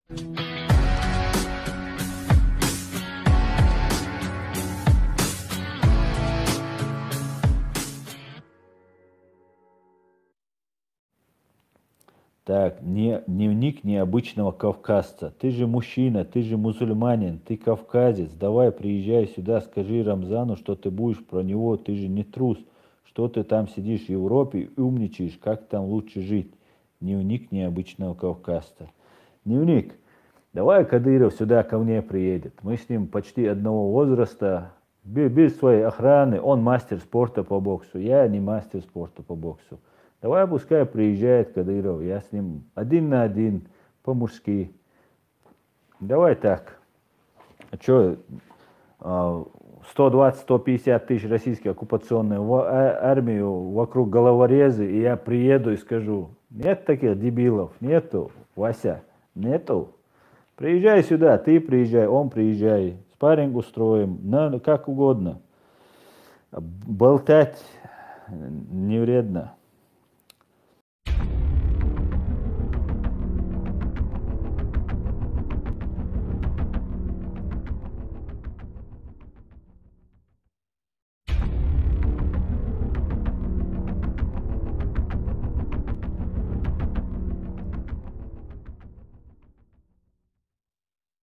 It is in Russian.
Так, дневник необычного кавказца. Ты же мужчина, ты же мусульманин, ты кавказец. Давай приезжай сюда, скажи Рамзану, что ты будешь про него, ты же не трус. Что ты там сидишь в Европе и умничаешь, как там лучше жить. Дневник необычного кавказца. Дневник, давай Кадыров сюда ко мне приедет. Мы с ним почти одного возраста, без своей охраны. Он мастер спорта по боксу, я не мастер спорта по боксу. Давай пускай приезжает Кадыров, я с ним один на один, по-мужски. Давай так. А что, 120-150 тысяч российских оккупационной армию вокруг головорезы, и я приеду и скажу, нет таких дебилов, нету, Вася, нету. Приезжай сюда, ты приезжай, он приезжай, спарринг устроим, как угодно. Болтать не вредно.